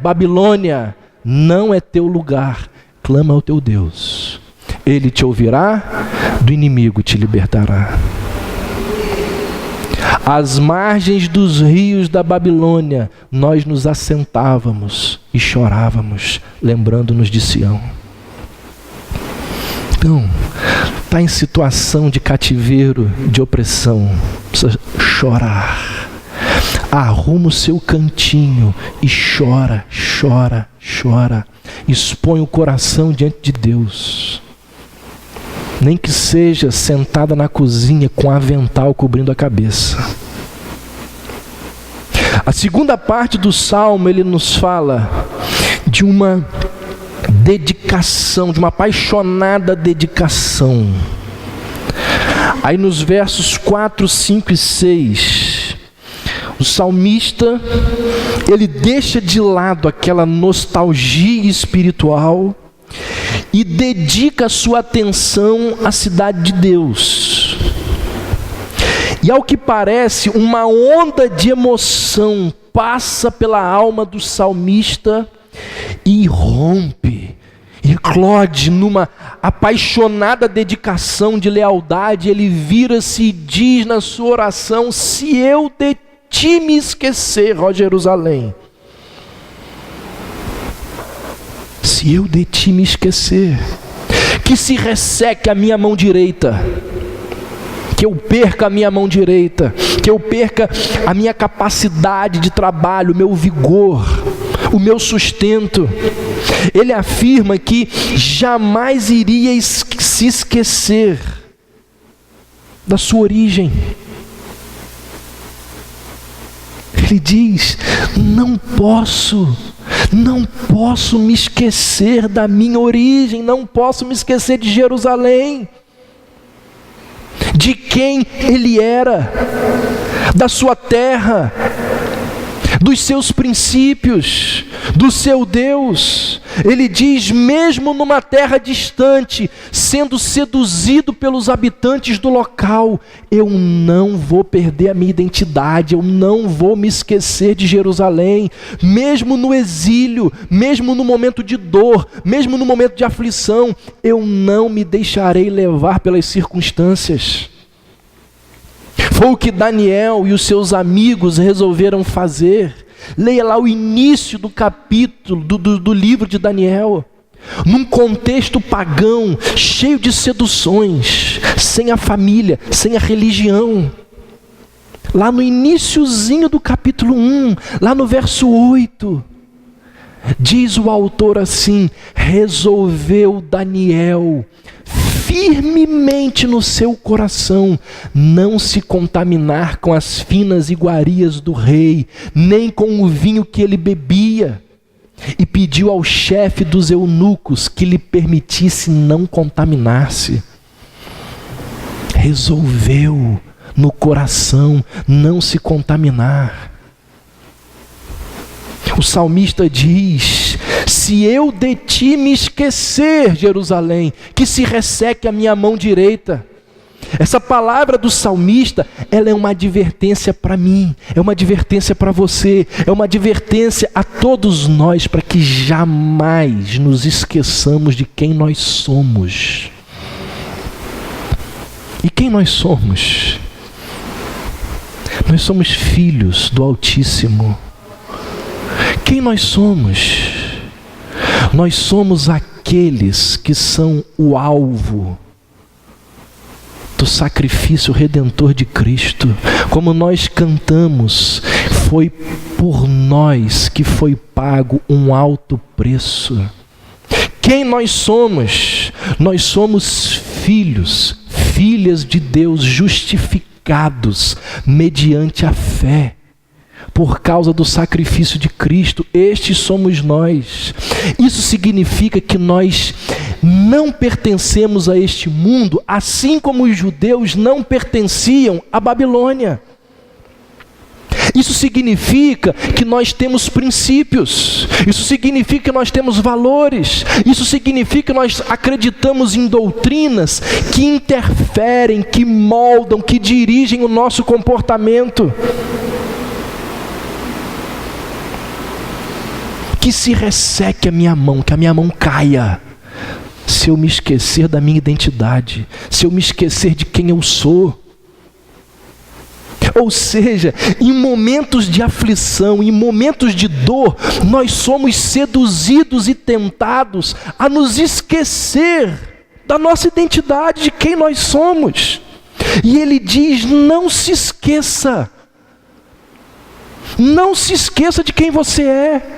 Babilônia, não é teu lugar. Clama ao teu Deus. Ele te ouvirá, do inimigo te libertará. Às margens dos rios da Babilônia, nós nos assentávamos e chorávamos, lembrando-nos de Sião. Então, está em situação de cativeiro, de opressão, precisa chorar. Arruma o seu cantinho e chora, chora, chora. Expõe o coração diante de Deus. Nem que seja sentada na cozinha com avental cobrindo a cabeça. A segunda parte do Salmo, ele nos fala de uma dedicação, de uma apaixonada dedicação. Aí nos versos 4, 5 e 6, o salmista, ele deixa de lado aquela nostalgia espiritual e dedica a sua atenção à cidade de Deus. E ao que parece, uma onda de emoção passa pela alma do salmista e rompe, eclode numa apaixonada dedicação de lealdade. Ele vira-se e diz na sua oração: se eu de ti me esquecer, ó Jerusalém, se eu de ti me esquecer, que se resseque a minha mão direita, que eu perca a minha mão direita, que eu perca a minha capacidade de trabalho, o meu vigor, o meu sustento. Ele afirma que jamais iria se esquecer da sua origem. Ele diz: não posso me esquecer da minha origem, não posso me esquecer de Jerusalém, de quem ele era, da sua terra, dos seus princípios, do seu Deus. Ele diz: mesmo numa terra distante, sendo seduzido pelos habitantes do local, eu não vou perder a minha identidade, eu não vou me esquecer de Jerusalém. Mesmo no exílio, mesmo no momento de dor, mesmo no momento de aflição, eu não me deixarei levar pelas circunstâncias. Foi o que Daniel e os seus amigos resolveram fazer. Leia lá o início do capítulo do livro de Daniel. Num contexto pagão, cheio de seduções, sem a família, sem a religião. Lá no iniciozinho do capítulo 1, lá no verso 8, diz o autor assim: resolveu Daniel firmemente no seu coração não se contaminar com as finas iguarias do rei, nem com o vinho que ele bebia, e pediu ao chefe dos eunucos que lhe permitisse não contaminar-se. Resolveu no coração não se contaminar. O salmista diz: se eu de ti me esquecer, Jerusalém, que se resseque a minha mão direita. Essa palavra do salmista, ela é uma advertência para mim, é uma advertência para você, é uma advertência a todos nós, para que jamais nos esqueçamos de quem nós somos. E quem nós somos? Nós somos filhos do Altíssimo. Quem nós somos? Nós somos aqueles que são o alvo do sacrifício redentor de Cristo. Como nós cantamos, foi por nós que foi pago um alto preço. Quem nós somos? Nós somos filhos, filhas de Deus, justificados mediante a fé. Por causa do sacrifício de Cristo, estes somos nós. Isso significa que nós não pertencemos a este mundo, assim como os judeus não pertenciam à Babilônia. Isso significa que nós temos princípios, isso significa que nós temos valores, isso significa que nós acreditamos em doutrinas que interferem, que moldam, que dirigem o nosso comportamento. que se resseque a minha mão, que a minha mão caia, se eu me esquecer da minha identidade, se eu me esquecer de quem eu sou. Ou seja, em momentos de aflição, em momentos de dor, nós somos seduzidos e tentados a nos esquecer da nossa identidade, de quem nós somos. E ele diz: não se esqueça. Não se esqueça de quem você é.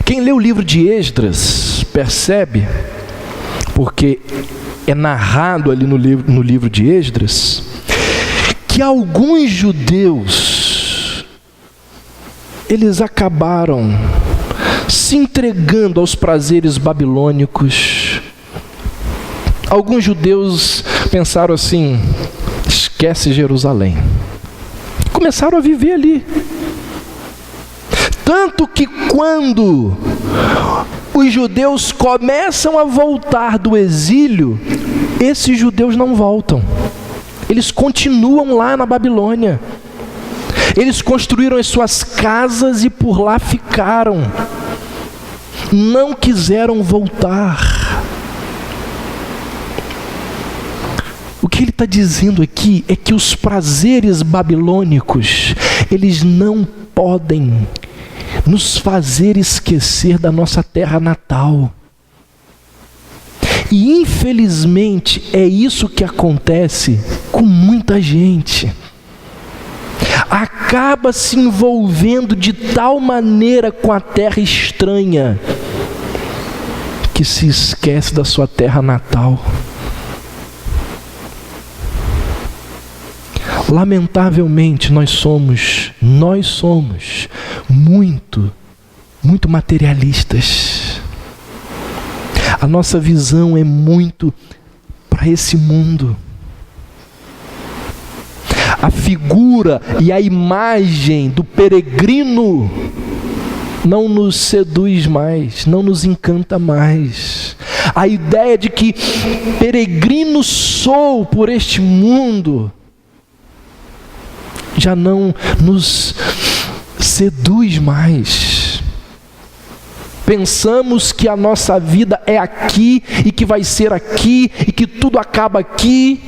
Quem lê o livro de Esdras percebe, porque é narrado ali no livro de Esdras, que alguns judeus, eles acabaram se entregando aos prazeres babilônicos. Alguns judeus pensaram assim: esquece Jerusalém. Começaram a viver ali. Tanto que quando os judeus começam a voltar do exílio, esses judeus não voltam. Eles continuam lá na Babilônia. Eles construíram as suas casas e por lá ficaram. Não quiseram voltar. O que ele está dizendo aqui é que os prazeres babilônicos, eles não podem nos fazer esquecer da nossa terra natal. E infelizmente é isso que acontece com muita gente. Acaba se envolvendo de tal maneira com a terra estranha que se esquece da sua terra natal. Lamentavelmente nós somos muito materialistas. A nossa visão é muito para esse mundo. A figura e a imagem do peregrino não nos seduz mais, não nos encanta mais. A ideia de que peregrino sou por este mundo já não nos seduz mais. Pensamos que a nossa vida é aqui e que vai ser aqui e que tudo acaba aqui.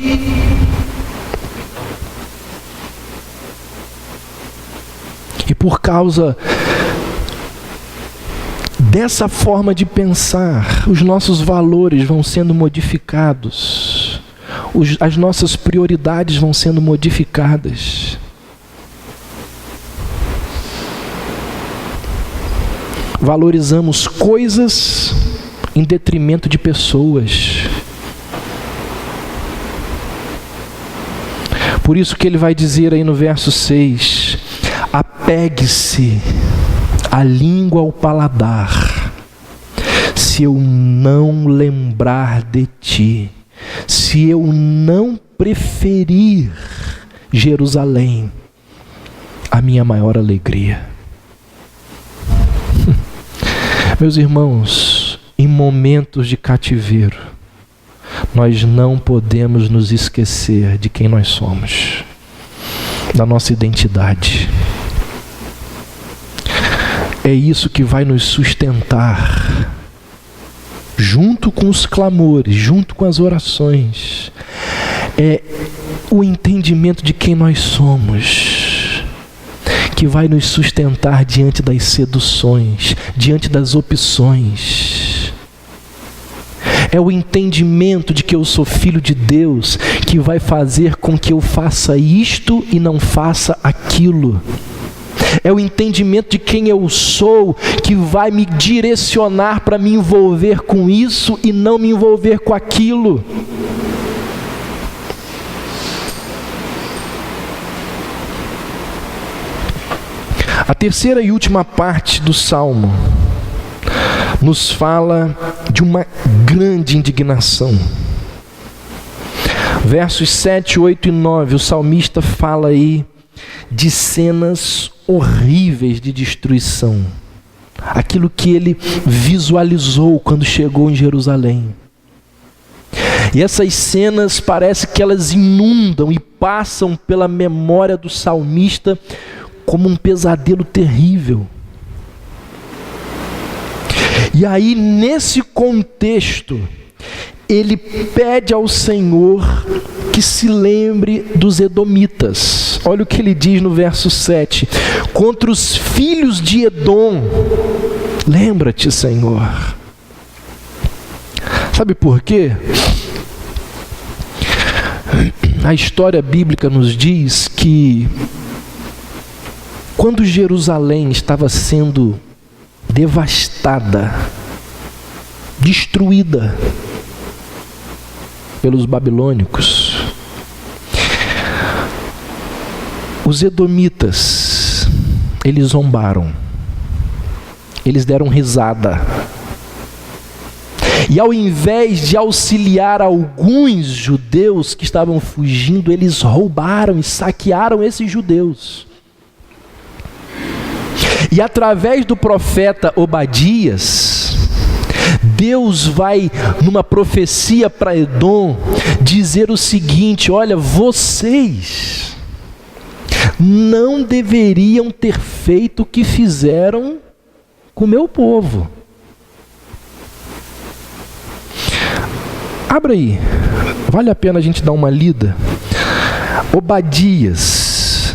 E por causa dessa forma de pensar, os nossos valores vão sendo modificados, as nossas prioridades vão sendo modificadas. Valorizamos coisas em detrimento de pessoas. Por isso que ele vai dizer aí no verso 6: apegue-se a língua ao paladar, se eu não lembrar de ti, se eu não preferir Jerusalém, a minha maior alegria. Meus irmãos, em momentos de cativeiro, nós não podemos nos esquecer de quem nós somos, da nossa identidade. É isso que vai nos sustentar, junto com os clamores, junto com as orações. É o entendimento de quem nós somos que vai nos sustentar diante das seduções, diante das opções. É o entendimento de que eu sou filho de Deus que vai fazer com que eu faça isto e não faça aquilo. É o entendimento de quem eu sou que vai me direcionar para me envolver com isso e não me envolver com aquilo. A terceira e última parte do Salmo nos fala de uma grande indignação. Versos 7, 8 e 9, o salmista fala aí de cenas horríveis de destruição. Aquilo que ele visualizou quando chegou em Jerusalém. E essas cenas parece que elas inundam e passam pela memória do salmista como um pesadelo terrível. E aí, nesse contexto, ele pede ao Senhor que se lembre dos edomitas. Olha o que ele diz no verso 7. Contra os filhos de Edom, lembra-te, Senhor. Sabe por quê? A história bíblica nos diz que quando Jerusalém estava sendo devastada, destruída pelos babilônicos, os edomitas, eles zombaram, eles deram risada. E ao invés de auxiliar alguns judeus que estavam fugindo, eles roubaram e saquearam esses judeus. E através do profeta Obadias, Deus vai, numa profecia para Edom, dizer o seguinte: olha, vocês não deveriam ter feito o que fizeram com o meu povo. Abra aí, vale a pena a gente dar uma lida. Obadias,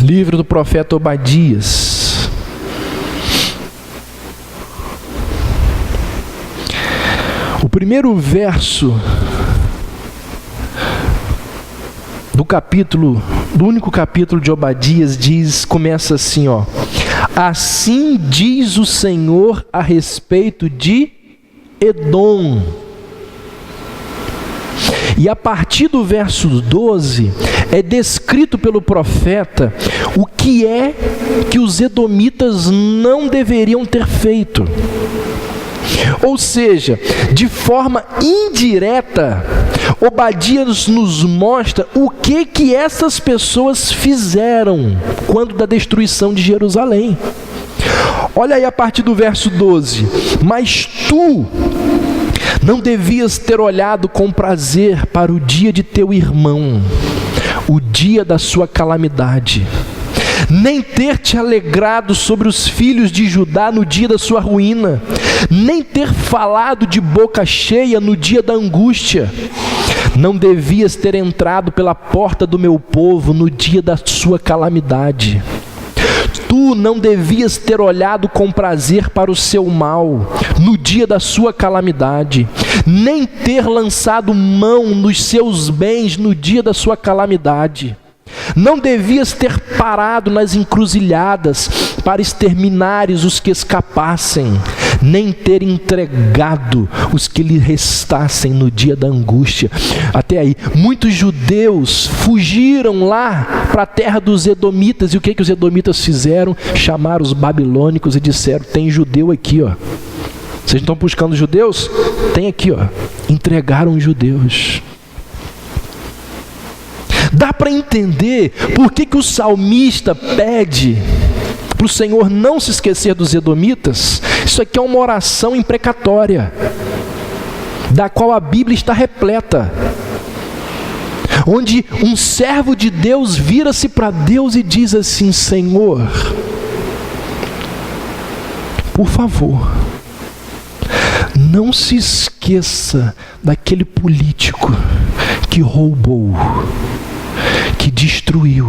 livro do profeta Obadias. O primeiro verso do único capítulo de Obadias começa assim, ó: assim diz o Senhor a respeito de Edom. E a partir do verso 12, é descrito pelo profeta o que é que os edomitas não deveriam ter feito. Ou seja, de forma indireta, Obadias nos mostra o que essas pessoas fizeram quando da destruição de Jerusalém. Olha aí a partir do verso 12: mas tu não devias ter olhado com prazer para o dia de teu irmão, o dia da sua calamidade, nem ter te alegrado sobre os filhos de Judá no dia da sua ruína, nem ter falado de boca cheia no dia da angústia. Não devias ter entrado pela porta do meu povo no dia da sua calamidade. Tu não devias ter olhado com prazer para o seu mal no dia da sua calamidade, nem ter lançado mão nos seus bens no dia da sua calamidade. Não devias ter parado nas encruzilhadas para exterminares os que escapassem, nem ter entregado os que lhe restassem no dia da angústia. Até aí, muitos judeus fugiram lá para a terra dos edomitas, e o que os edomitas fizeram? Chamaram os babilônicos e disseram: tem judeu aqui, ó. Vocês estão buscando judeus? Tem aqui, ó. Entregaram os judeus. Dá para entender por que o salmista pede para o Senhor não se esquecer dos edomitas? Isso aqui é uma oração imprecatória, da qual a Bíblia está repleta, onde um servo de Deus vira-se para Deus e diz assim: Senhor, por favor, não se esqueça daquele político que roubou, que destruiu,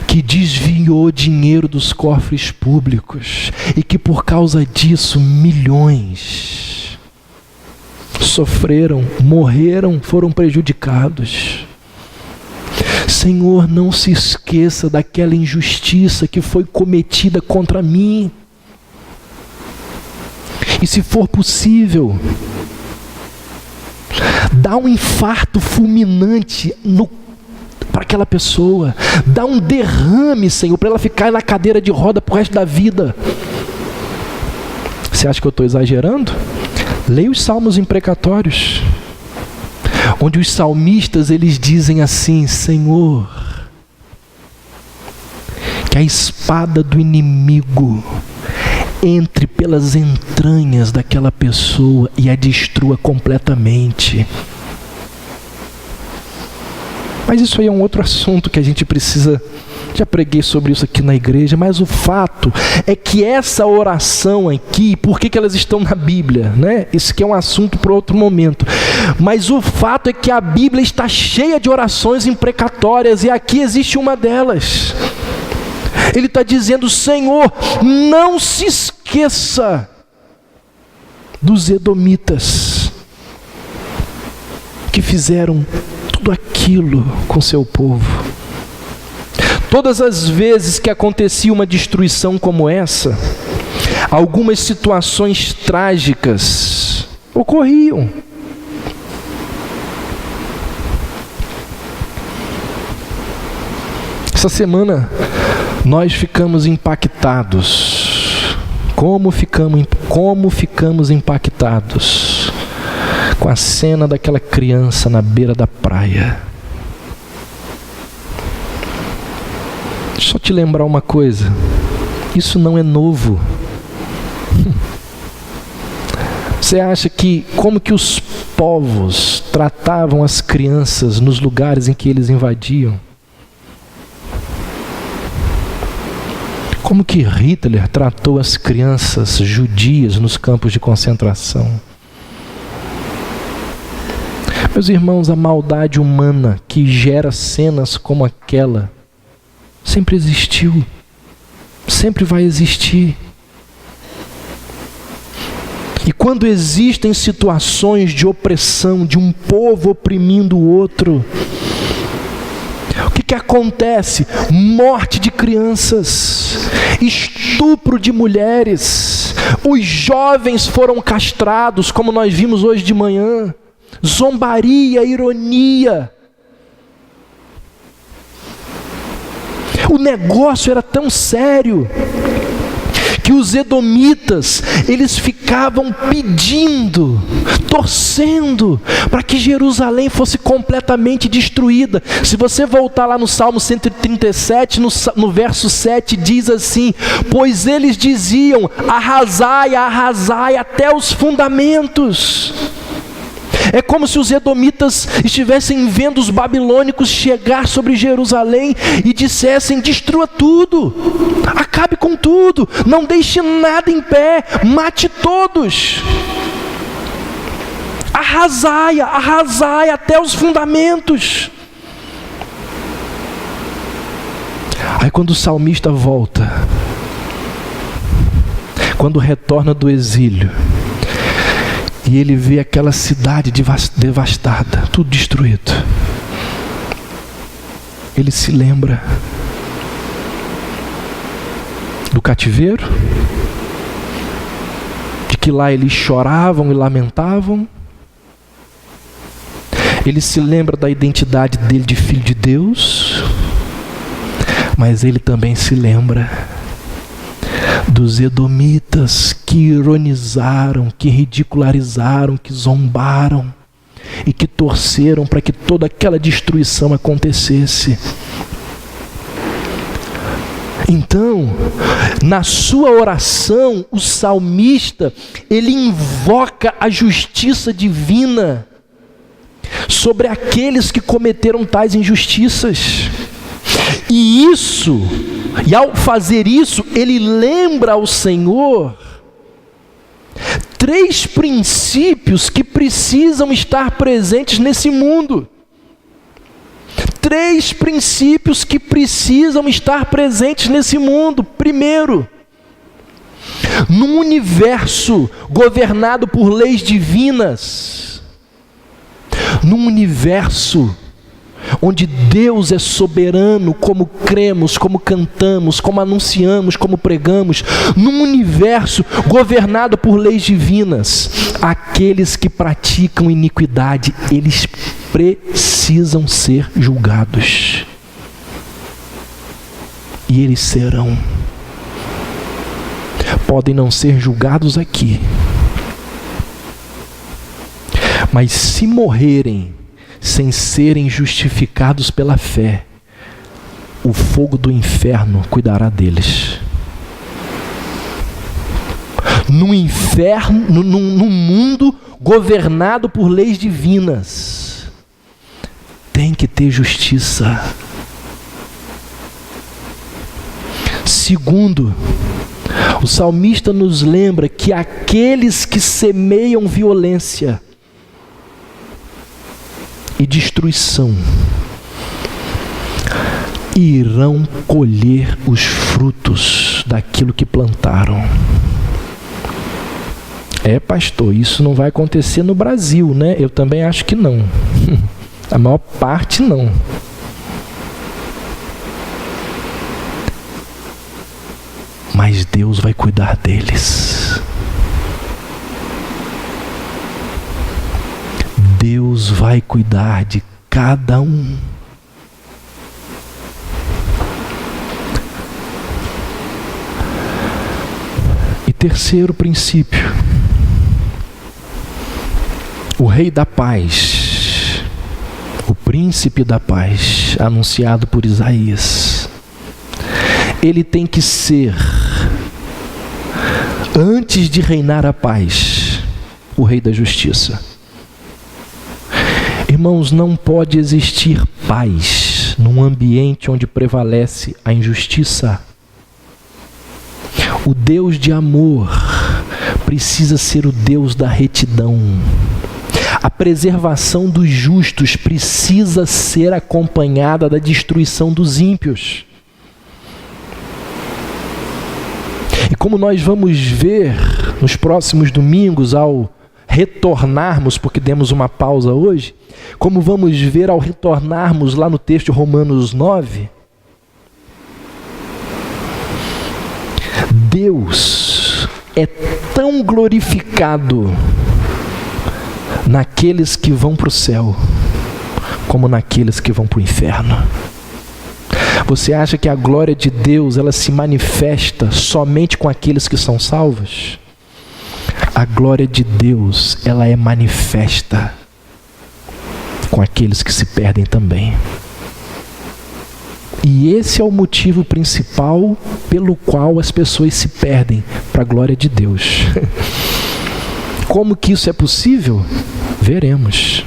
que desviou dinheiro dos cofres públicos e que por causa disso milhões sofreram, morreram, foram prejudicados. Senhor, não se esqueça daquela injustiça que foi cometida contra mim. E se for possível, dá um infarto fulminante para aquela pessoa, dá um derrame, Senhor, para ela ficar na cadeira de roda pro resto da vida. Você acha que eu estou exagerando? Leia os salmos imprecatórios, onde os salmistas eles dizem assim: Senhor, que a espada do inimigo entre pelas entranhas daquela pessoa e a destrua completamente. Mas isso aí é um outro assunto que a gente precisa... Já preguei sobre isso aqui na igreja, mas o fato é que essa oração aqui, por que elas estão na Bíblia, né? Isso aqui é um assunto para outro momento. Mas o fato é que a Bíblia está cheia de orações imprecatórias, e aqui existe uma delas. Ele está dizendo: Senhor, não se esqueça dos edomitas que fizeram tudo aquilo com seu povo. Todas as vezes que acontecia uma destruição como essa, algumas situações trágicas ocorriam. Essa semana nós ficamos impactados. Como ficamos impactados com a cena daquela criança na beira da praia. Só te lembrar uma coisa, isso não é novo. Você acha que como que os povos tratavam as crianças nos lugares em que eles invadiam? Como que Hitler tratou as crianças judias nos campos de concentração? Meus irmãos, a maldade humana que gera cenas como aquela sempre existiu, sempre vai existir. E quando existem situações de opressão, de um povo oprimindo o outro, o que acontece? Morte de crianças, estupro de mulheres, os jovens foram castrados, como nós vimos hoje de manhã, zombaria, ironia. O negócio era tão sério que os edomitas, eles ficavam pedindo, torcendo para que Jerusalém fosse completamente destruída. Se você voltar lá no Salmo 137, no verso 7, diz assim: pois eles diziam, arrasai, arrasai até os fundamentos. É como se os edomitas estivessem vendo os babilônicos chegar sobre Jerusalém e dissessem: destrua tudo, acabe com tudo, não deixe nada em pé, mate todos. Arrasai, arrasai até os fundamentos. Aí quando o salmista volta, quando retorna do exílio, e ele vê aquela cidade devastada, tudo destruído, ele se lembra do cativeiro, de que lá eles choravam e lamentavam. Ele se lembra da identidade dele de filho de Deus, mas ele também se lembra dos edomitas que ironizaram, que ridicularizaram, que zombaram e que torceram para que toda aquela destruição acontecesse. Então, na sua oração, o salmista, ele invoca a justiça divina sobre aqueles que cometeram tais injustiças. E ao fazer isso, ele lembra ao Senhor 3 princípios que precisam estar presentes nesse mundo. 3 princípios que precisam estar presentes nesse mundo. Primeiro, num universo governado por leis divinas, num universo onde Deus é soberano, como cremos, como cantamos, como anunciamos, como pregamos, num universo governado por leis divinas, aqueles que praticam iniquidade, eles precisam ser julgados. E eles serão. Podem não ser julgados aqui, mas se morrerem sem serem justificados pela fé, o fogo do inferno cuidará deles. No inferno, num mundo governado por leis divinas, tem que ter justiça. Segundo, o salmista nos lembra que aqueles que semeiam violência e destruição irão colher os frutos daquilo que plantaram. Pastor, isso não vai acontecer no Brasil, né? Eu também acho que não. A maior parte não. Mas Deus vai cuidar deles. Deus vai cuidar de cada um. E terceiro princípio, o Rei da Paz, o Príncipe da Paz, anunciado por Isaías, ele tem que ser, antes de reinar a paz, o Rei da Justiça. Irmãos, não pode existir paz num ambiente onde prevalece a injustiça. O Deus de amor precisa ser o Deus da retidão. A preservação dos justos precisa ser acompanhada da destruição dos ímpios. E como nós vamos ver nos próximos domingos, ao retornarmos, porque demos uma pausa hoje, como vamos ver ao retornarmos lá no texto de Romanos 9, Deus é tão glorificado naqueles que vão para o céu, como naqueles que vão para o inferno. Você acha que a glória de Deus, ela se manifesta somente com aqueles que são salvos? A glória de Deus, ela é manifesta com aqueles que se perdem também. E esse é o motivo principal pelo qual as pessoas se perdem para a glória de Deus. Como que isso é possível? Veremos.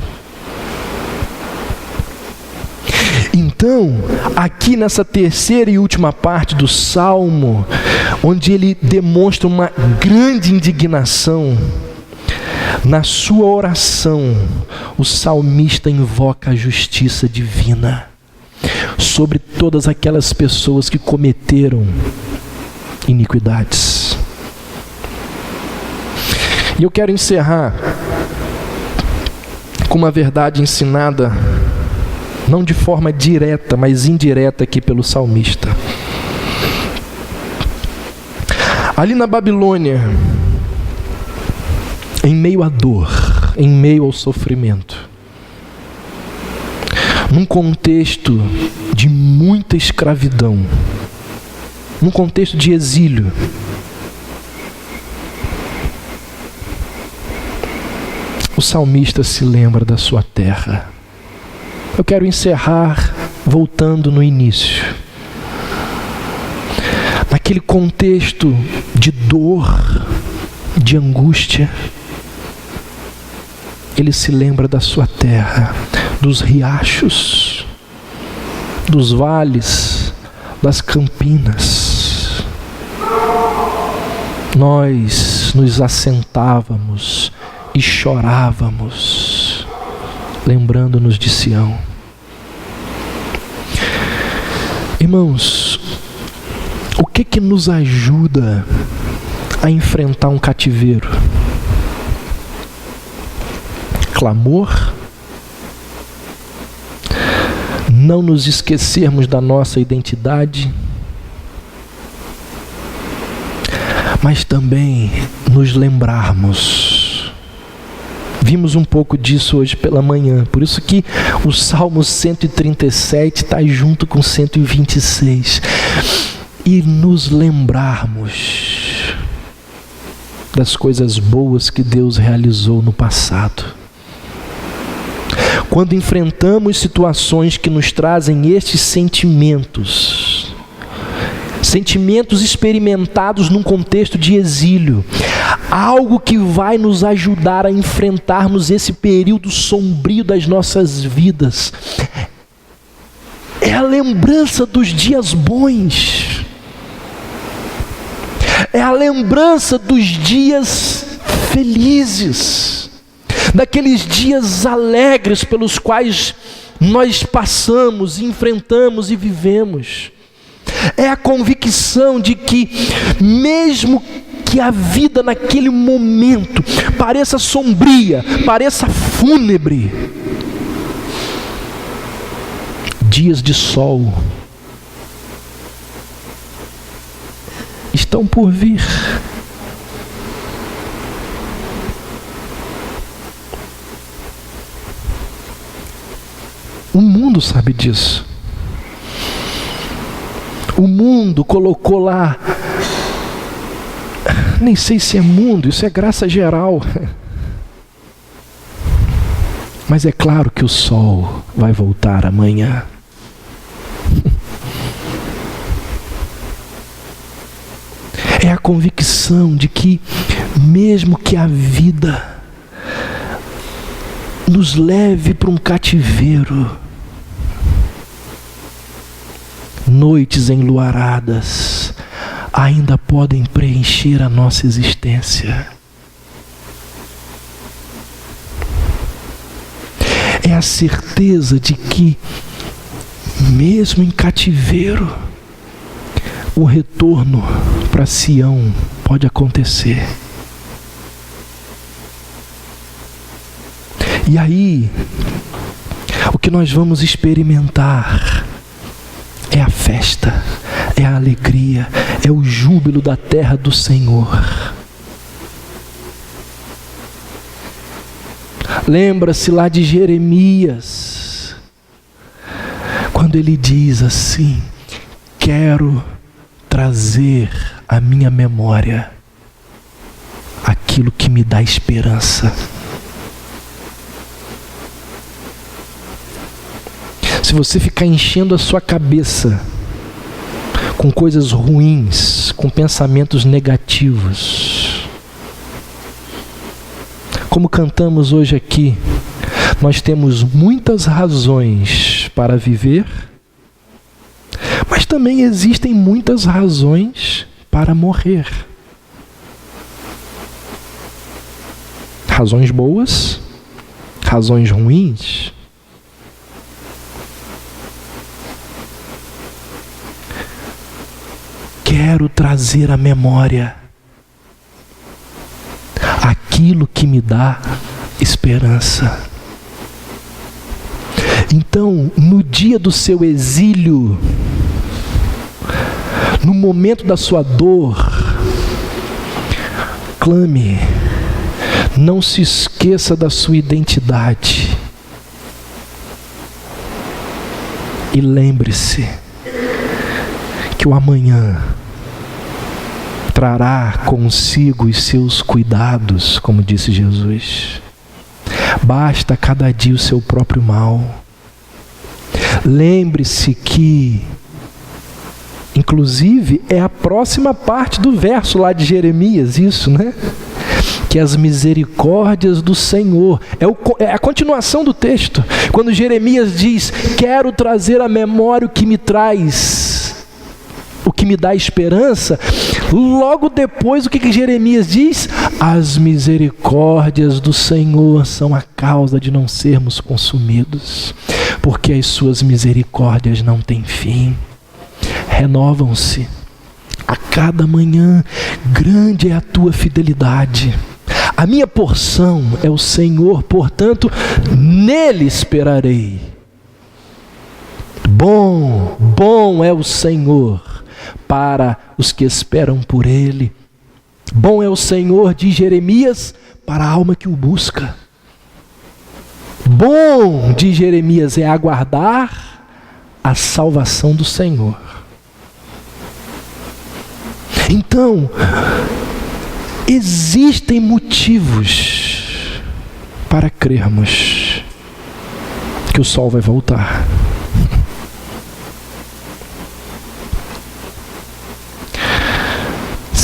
Então, aqui nessa terceira e última parte do Salmo, onde ele demonstra uma grande indignação, na sua oração, o salmista invoca a justiça divina sobre todas aquelas pessoas que cometeram iniquidades. E eu quero encerrar com uma verdade ensinada não de forma direta, mas indireta aqui pelo salmista. Ali na Babilônia, em meio à dor, em meio ao sofrimento, num contexto de muita escravidão, num contexto de exílio, o salmista se lembra da sua terra. Eu quero encerrar voltando no início. Naquele contexto de dor, de angústia, ele se lembra da sua terra, dos riachos, dos vales, das campinas. Nós nos assentávamos e chorávamos, lembrando-nos de Sião. Irmãos, o que nos ajuda a enfrentar um cativeiro? Clamor, não nos esquecermos da nossa identidade, mas também nos lembrarmos. Vimos um pouco disso hoje pela manhã, por isso que o Salmo 137 está junto com 126. E nos lembrarmos das coisas boas que Deus realizou no passado. Quando enfrentamos situações que nos trazem estes sentimentos, sentimentos experimentados num contexto de exílio, algo que vai nos ajudar a enfrentarmos esse período sombrio das nossas vidas. É a lembrança dos dias bons, é a lembrança dos dias felizes, daqueles dias alegres pelos quais nós passamos, enfrentamos e vivemos. É a convicção de que, mesmo que a vida naquele momento pareça sombria, pareça fúnebre, dias de sol estão por vir. O mundo sabe disso. O mundo colocou lá, nem sei se é mundo, isso é graça geral. Mas é claro que o sol vai voltar amanhã. É a convicção de que, mesmo que a vida nos leve para um cativeiro, noites enluaradas ainda podem preencher a nossa existência. É a certeza de que, mesmo em cativeiro, o retorno para Sião pode acontecer. E aí, o que nós vamos experimentar é a festa, é a alegria, é o júbilo da terra do Senhor. Lembra-se lá de Jeremias, quando ele diz assim: quero trazer à minha memória aquilo que me dá esperança. Se você ficar enchendo a sua cabeça com coisas ruins, com pensamentos negativos, como cantamos hoje aqui, nós temos muitas razões para viver, mas também existem muitas razões para morrer. Razões boas, razões ruins. Quero trazer à memória aquilo que me dá esperança. Então, no dia do seu exílio, no momento da sua dor, clame, não se esqueça da sua identidade. E lembre-se que o amanhã trará consigo os seus cuidados, como disse Jesus. Basta cada dia o seu próprio mal. Lembre-se que, inclusive, é a próxima parte do verso lá de Jeremias, isso, né? Que as misericórdias do Senhor, é a continuação do texto, quando Jeremias diz: quero trazer à memória o que me traz, o que me dá esperança. Logo depois, o que Jeremias diz? As misericórdias do Senhor são a causa de não sermos consumidos, porque as suas misericórdias não têm fim, renovam-se a cada manhã. Grande é a tua fidelidade. A minha porção é o Senhor, portanto, nele esperarei. Bom é o Senhor para os que esperam por ele. Bom é o Senhor, diz Jeremias, para a alma que o busca. Bom, diz Jeremias, é aguardar a salvação do Senhor. Então, existem motivos para crermos que o sol vai voltar.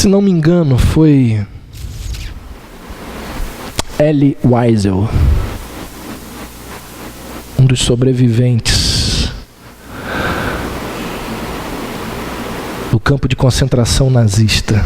se não me engano, foi Elie Wiesel, um dos sobreviventes do campo de concentração nazista.